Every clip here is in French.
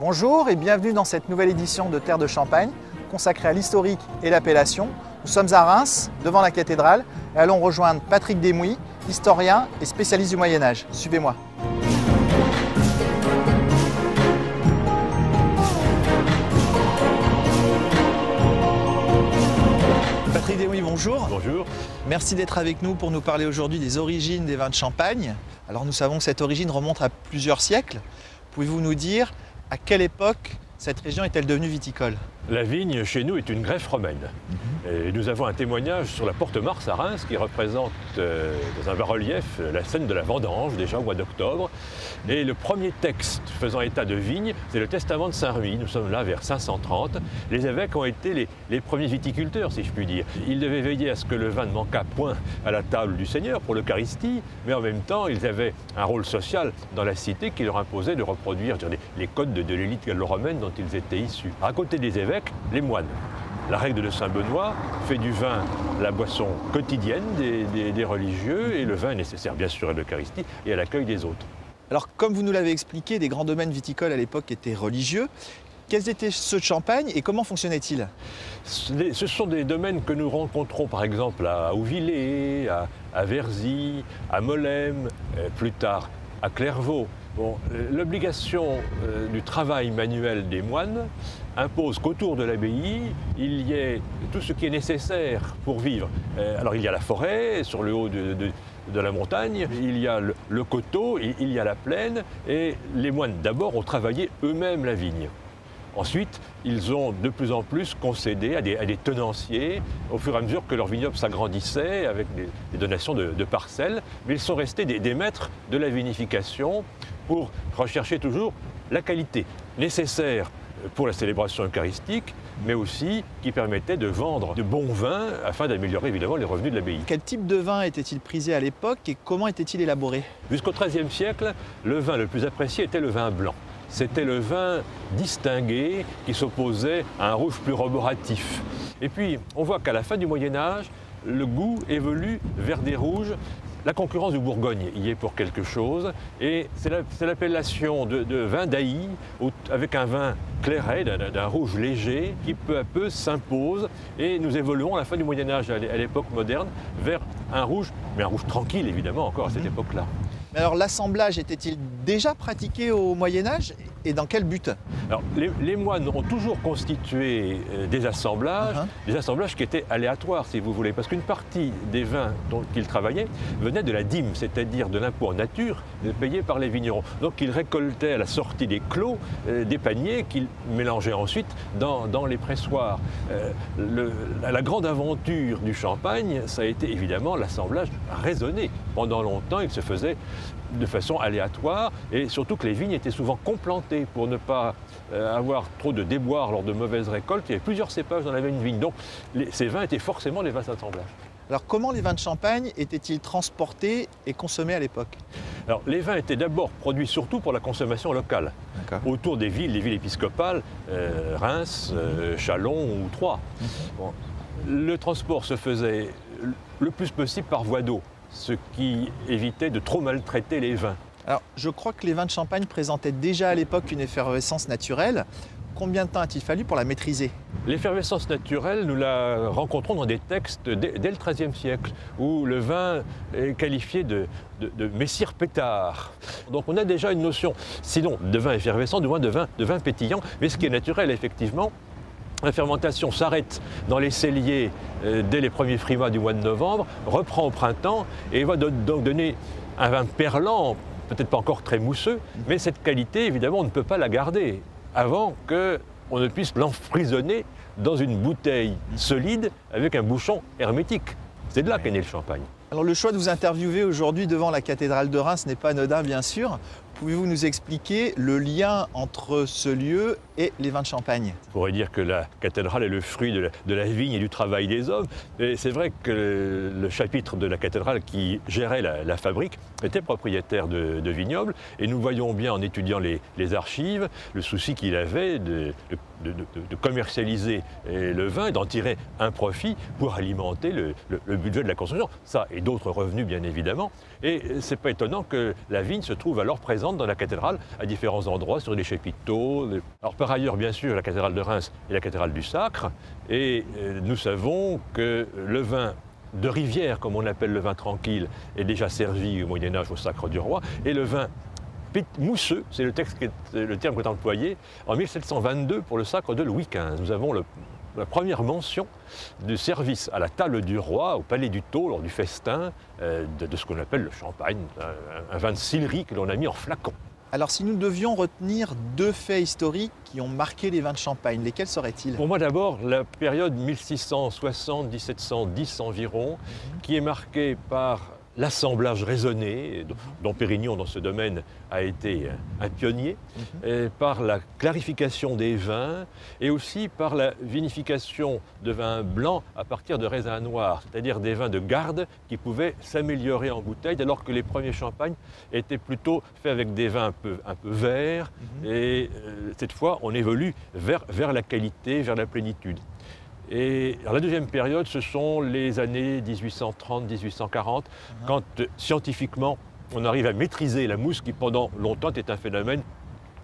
Bonjour et bienvenue dans cette nouvelle édition de Terre de Champagne, consacrée à l'historique et l'appellation. Nous sommes à Reims, devant la cathédrale, et allons rejoindre Patrick Desmouy, historien et spécialiste du Moyen-Âge. Suivez-moi. Patrick Desmouy, bonjour. Bonjour. Merci d'être avec nous pour nous parler aujourd'hui des origines des vins de Champagne. Alors nous savons que cette origine remonte à plusieurs siècles. Pouvez-vous nous dire à quelle époque cette région est-elle devenue viticole? La vigne, chez nous, est une greffe romaine. Et nous avons un témoignage sur la porte Mars à Reims qui représente dans un bas-relief la scène de la vendange, déjà au mois d'octobre. Et le premier texte faisant état de vigne, c'est le testament de Saint-Remy. Nous sommes là vers 530. Les évêques ont été les premiers viticulteurs, si je puis dire. Ils devaient veiller à ce que le vin ne manquât point à la table du Seigneur pour l'Eucharistie, mais en même temps, ils avaient un rôle social dans la cité qui leur imposait de reproduire les codes de l'élite gallo-romaine dont ils étaient issus. À côté des évêques, les moines. La règle de saint Benoît fait du vin la boisson quotidienne des religieux, et le vin est nécessaire bien sûr à l'Eucharistie et à l'accueil des autres. Alors comme vous nous l'avez expliqué, des grands domaines viticoles à l'époque étaient religieux. Quels étaient ceux de Champagne et comment fonctionnaient-ils? Ce sont des domaines que nous rencontrons par exemple à Auvillers, à Verzy, à Molesme, plus tard à Clairvaux. Bon, l'obligation du travail manuel des moines impose qu'autour de l'abbaye, il y ait tout ce qui est nécessaire pour vivre. Alors il y a la forêt, sur le haut de la montagne, il y a le coteau, il y a la plaine, et les moines d'abord ont travaillé eux-mêmes la vigne. Ensuite, ils ont de plus en plus concédé à des tenanciers au fur et à mesure que leur vignoble s'agrandissait avec des donations de parcelles, mais ils sont restés des maîtres de la vinification pour rechercher toujours la qualité nécessaire pour la célébration eucharistique, mais aussi qui permettait de vendre de bons vins afin d'améliorer évidemment les revenus de l'abbaye. Quel type de vin était-il prisé à l'époque et comment était-il élaboré? Jusqu'au XIIIe siècle, le vin le plus apprécié était le vin blanc. C'était le vin distingué qui s'opposait à un rouge plus roboratif. Et puis, on voit qu'à la fin du Moyen-Âge, le goût évolue vers des rouges. La concurrence du Bourgogne y est pour quelque chose, et c'est l'appellation de vin d'Ailly, avec un vin clairet, d'un rouge léger, qui peu à peu s'impose, et nous évoluons à la fin du Moyen-Âge, à l'époque moderne, vers un rouge, mais un rouge tranquille évidemment encore à cette époque-là. Mais alors l'assemblage était-il déjà pratiqué au Moyen-Âge et dans quel but? Alors les moines ont toujours constitué des assemblages qui étaient aléatoires si vous voulez, parce qu'une partie des vins qu'ils travaillaient venait de la dîme, c'est-à-dire de l'impôt en nature payé par les vignerons. Donc ils récoltaient à la sortie des clos des paniers qu'ils mélangeaient ensuite dans les pressoirs. La grande aventure du champagne, ça a été évidemment l'assemblage raisonné. Pendant longtemps, il se faisait de façon aléatoire, et surtout que les vignes étaient souvent complantées pour ne pas avoir trop de déboires lors de mauvaises récoltes. Il y avait plusieurs cépages dans la même vigne, donc ces vins étaient forcément des vins d'assemblage. Alors comment les vins de Champagne étaient-ils transportés et consommés à l'époque? Alors les vins étaient d'abord produits surtout pour la consommation locale, autour des villes épiscopales, Reims, Châlons ou Troyes. Bon, le transport se faisait le plus possible par voie d'eau, ce qui évitait de trop maltraiter les vins. Alors, je crois que les vins de Champagne présentaient déjà à l'époque une effervescence naturelle. Combien de temps a-t-il fallu pour la maîtriser? L'effervescence naturelle, nous la rencontrons dans des textes dès le XIIIe siècle, où le vin est qualifié de messire pétard. Donc on a déjà une notion, sinon de vin effervescent, du moins de vin pétillant, mais ce qui est naturel effectivement. La fermentation s'arrête dans les celliers dès les premiers frimas du mois de novembre, reprend au printemps et va donc donner un vin perlant, peut-être pas encore très mousseux, mais cette qualité, évidemment, on ne peut pas la garder avant qu'on ne puisse l'emprisonner dans une bouteille solide avec un bouchon hermétique. C'est de là qu'est né le champagne. Alors le choix de vous interviewer aujourd'hui devant la cathédrale de Reims n'est pas anodin, bien sûr. Pouvez-vous nous expliquer le lien entre ce lieu et les vins de Champagne? On pourrait dire que la cathédrale est le fruit de la vigne et du travail des hommes. Et c'est vrai que le chapitre de la cathédrale qui gérait la fabrique était propriétaire de vignobles. Et nous voyons bien en étudiant les archives le souci qu'il avait de commercialiser le vin et d'en tirer un profit pour alimenter le budget de la construction. Ça et d'autres revenus bien évidemment. Et c'est pas étonnant que la vigne se trouve alors présente présente dans la cathédrale à différents endroits, sur les chapiteaux. Alors par ailleurs, bien sûr, la cathédrale de Reims est la cathédrale du Sacre. Et nous savons que le vin de rivière, comme on appelle le vin tranquille, est déjà servi au Moyen-Âge au Sacre du Roi. Et le vin mousseux, c'est le terme qui est employé, en 1722 pour le Sacre de Louis XV. Nous avons la première mention du service à la table du roi, au palais du Thau, lors du festin, de ce qu'on appelle le champagne, un vin de Sillery que l'on a mis en flacon. Alors si nous devions retenir deux faits historiques qui ont marqué les vins de Champagne, lesquels seraient-ils? Pour moi d'abord, la période 1660-1710 environ, qui est marquée par l'assemblage raisonné, dont Pérignon dans ce domaine a été un pionnier, et par la clarification des vins et aussi par la vinification de vins blancs à partir de raisins noirs, c'est-à-dire des vins de garde qui pouvaient s'améliorer en bouteille, alors que les premiers champagnes étaient plutôt faits avec des vins un peu verts. Et cette fois, on évolue vers la qualité, vers la plénitude. Et alors, la deuxième période, ce sont les années 1830-1840, quand scientifiquement, on arrive à maîtriser la mousse qui, pendant longtemps, était un phénomène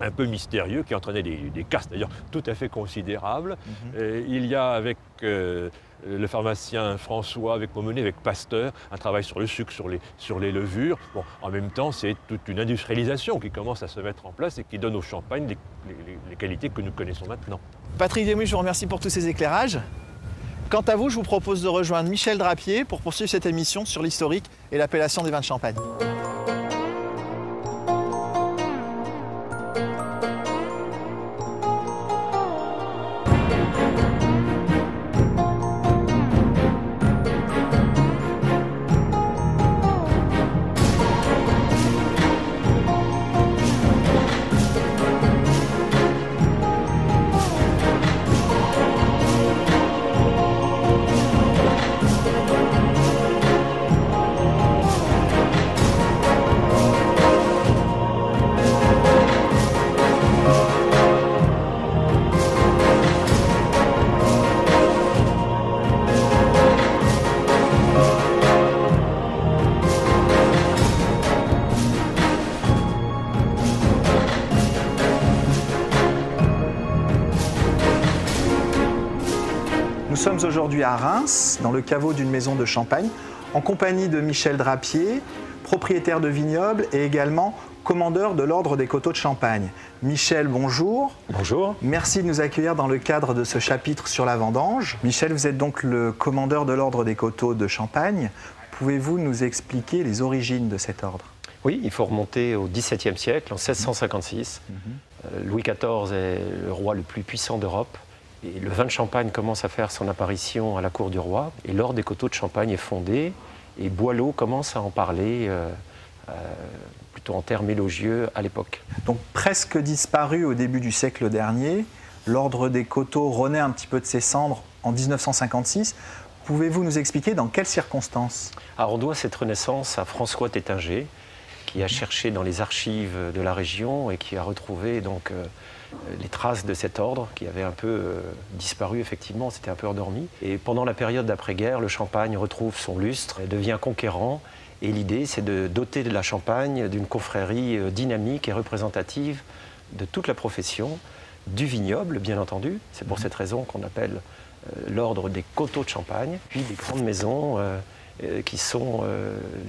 un peu mystérieux, qui entraînait des castes d'ailleurs tout à fait considérables. Il y a avec le pharmacien François, avec Momenet, avec Pasteur, un travail sur le sucre, sur les levures. Bon, en même temps, c'est toute une industrialisation qui commence à se mettre en place et qui donne au champagne les qualités que nous connaissons maintenant. Patrick Desmouy, je vous remercie pour tous ces éclairages. Quant à vous, je vous propose de rejoindre Michel Drapier pour poursuivre cette émission sur l'historique et l'appellation des vins de Champagne. Nous sommes aujourd'hui à Reims, dans le caveau d'une maison de champagne, en compagnie de Michel Drapier, propriétaire de vignoble et également commandeur de l'Ordre des Coteaux de Champagne. Michel, bonjour. Bonjour. Merci de nous accueillir dans le cadre de ce chapitre sur la vendange. Michel, vous êtes donc le commandeur de l'Ordre des Coteaux de Champagne. Pouvez-vous nous expliquer les origines de cet ordre? Oui, il faut remonter au XVIIe siècle, en 1656. Louis XIV est le roi le plus puissant d'Europe. Et le vin de Champagne commence à faire son apparition à la cour du roi. Et l'Ordre des Coteaux de Champagne est fondé. Et Boileau commence à en parler, plutôt en termes élogieux, à l'époque. Donc presque disparu au début du siècle dernier, l'Ordre des Coteaux renaît un petit peu de ses cendres en 1956. Pouvez-vous nous expliquer dans quelles circonstances? Alors on doit cette renaissance à François Tétinger, qui a cherché dans les archives de la région et qui a retrouvé donc les traces de cet ordre qui avait un peu disparu, effectivement, c'était un peu endormi. Et pendant la période d'après-guerre, le Champagne retrouve son lustre et devient conquérant. Et l'idée, c'est de doter de la Champagne d'une confrérie dynamique et représentative de toute la profession, du vignoble, bien entendu. C'est pour cette raison qu'on appelle l'Ordre des Coteaux de Champagne, puis des grandes maisons qui sont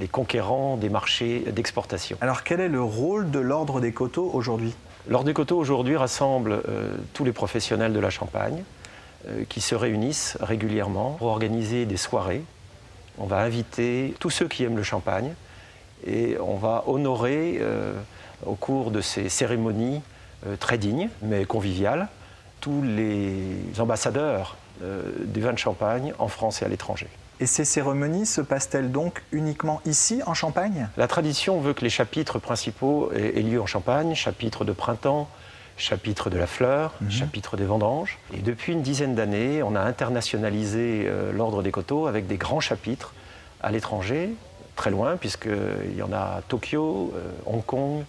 les conquérants des marchés d'exportation. Alors quel est le rôle de l'Ordre des Coteaux aujourd'hui? L'Ordre des Coteaux aujourd'hui rassemble tous les professionnels de la Champagne qui se réunissent régulièrement pour organiser des soirées. On va inviter tous ceux qui aiment le champagne et on va honorer au cours de ces cérémonies très dignes mais conviviales tous les ambassadeurs du vin de Champagne en France et à l'étranger. Et ces cérémonies se passent-elles donc uniquement ici, en Champagne? La tradition veut que les chapitres principaux aient lieu en Champagne, chapitre de printemps, chapitre de la fleur, chapitre des vendanges. Et depuis une dizaine d'années, on a internationalisé l'Ordre des Coteaux avec des grands chapitres à l'étranger, très loin, puisqu'il y en a à Tokyo, Hong Kong,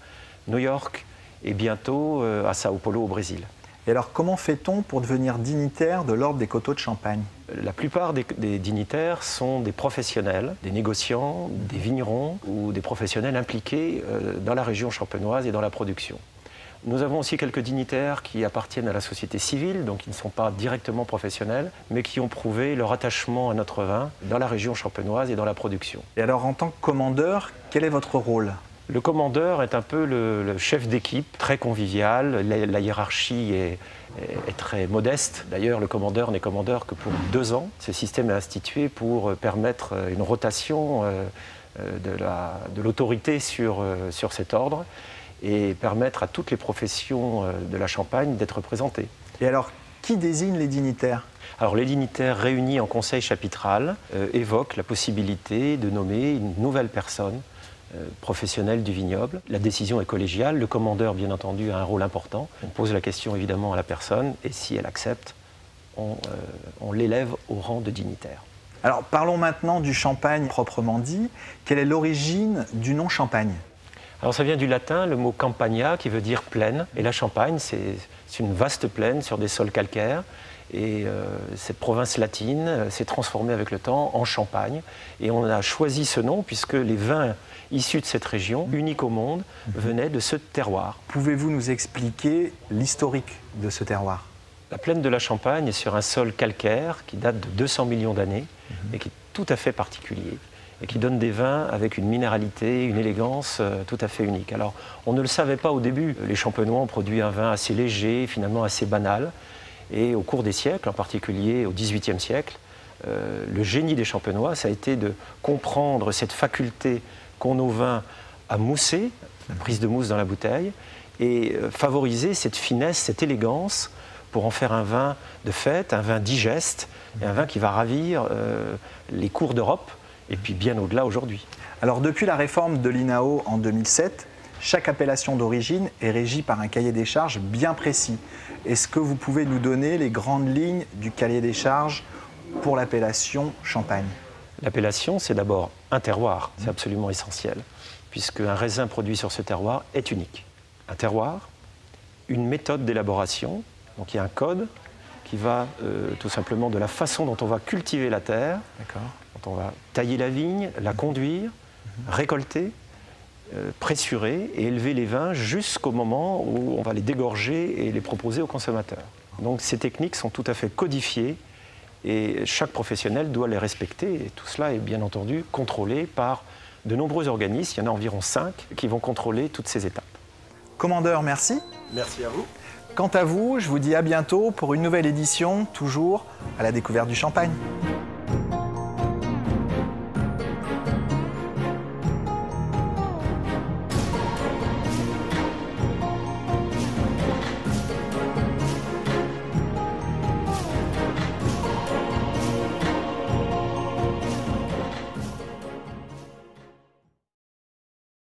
New York et bientôt à Sao Paulo au Brésil. Et alors, comment fait-on pour devenir dignitaire de l'Ordre des Coteaux de Champagne? La plupart des dignitaires sont des professionnels, des négociants, des vignerons ou des professionnels impliqués dans la région champenoise et dans la production. Nous avons aussi quelques dignitaires qui appartiennent à la société civile, donc qui ne sont pas directement professionnels, mais qui ont prouvé leur attachement à notre vin dans la région champenoise et dans la production. Et alors, en tant que commandeur, quel est votre rôle? Le commandeur est un peu le chef d'équipe, très convivial. La hiérarchie est très modeste. D'ailleurs, le commandeur n'est commandeur que pour 2 ans. Ce système est institué pour permettre une rotation de l'autorité sur cet ordre et permettre à toutes les professions de la Champagne d'être représentées. Et alors, qui désigne les dignitaires? Alors, les dignitaires réunis en conseil chapitral évoquent la possibilité de nommer une nouvelle personne professionnelle du vignoble. La décision est collégiale, le commandeur bien entendu a un rôle important. On pose la question évidemment à la personne et si elle accepte, on l'élève au rang de dignitaire. Alors parlons maintenant du champagne proprement dit. Quelle est l'origine du nom Champagne? Alors ça vient du latin, le mot campagna qui veut dire plaine. Et la Champagne, c'est une vaste plaine sur des sols calcaires. Et cette province latine s'est transformée avec le temps en Champagne. Et on a choisi ce nom puisque les vins issus de cette région, uniques au monde, venaient de ce terroir. Pouvez-vous nous expliquer l'historique de ce terroir? La plaine de la Champagne est sur un sol calcaire qui date de 200 millions d'années et qui est tout à fait particulier et qui donne des vins avec une minéralité, une élégance tout à fait unique. Alors, on ne le savait pas au début. Les Champenois ont produit un vin assez léger, finalement assez banal. Et au cours des siècles, en particulier au XVIIIe siècle, le génie des Champenois, ça a été de comprendre cette faculté qu'ont nos vins à mousser, la prise de mousse dans la bouteille, et favoriser cette finesse, cette élégance, pour en faire un vin de fête, un vin digeste, et un vin qui va ravir les cours d'Europe, et puis bien au-delà aujourd'hui. Alors depuis la réforme de l'INAO en 2007, chaque appellation d'origine est régie par un cahier des charges bien précis. Est-ce que vous pouvez nous donner les grandes lignes du cahier des charges pour l'appellation Champagne? L'appellation, c'est d'abord un terroir, c'est absolument essentiel, puisqu'un raisin produit sur ce terroir est unique. Un terroir, une méthode d'élaboration, donc il y a un code qui va tout simplement de la façon dont on va cultiver la terre, dont on va tailler la vigne, la conduire, récolter, pressurer et élever les vins jusqu'au moment où on va les dégorger et les proposer aux consommateurs. Donc ces techniques sont tout à fait codifiées et chaque professionnel doit les respecter. Et tout cela est bien entendu contrôlé par de nombreux organismes. Il y en a environ 5 qui vont contrôler toutes ces étapes. Commandeur, merci. Merci à vous. Quant à vous, je vous dis à bientôt pour une nouvelle édition, toujours à la découverte du champagne.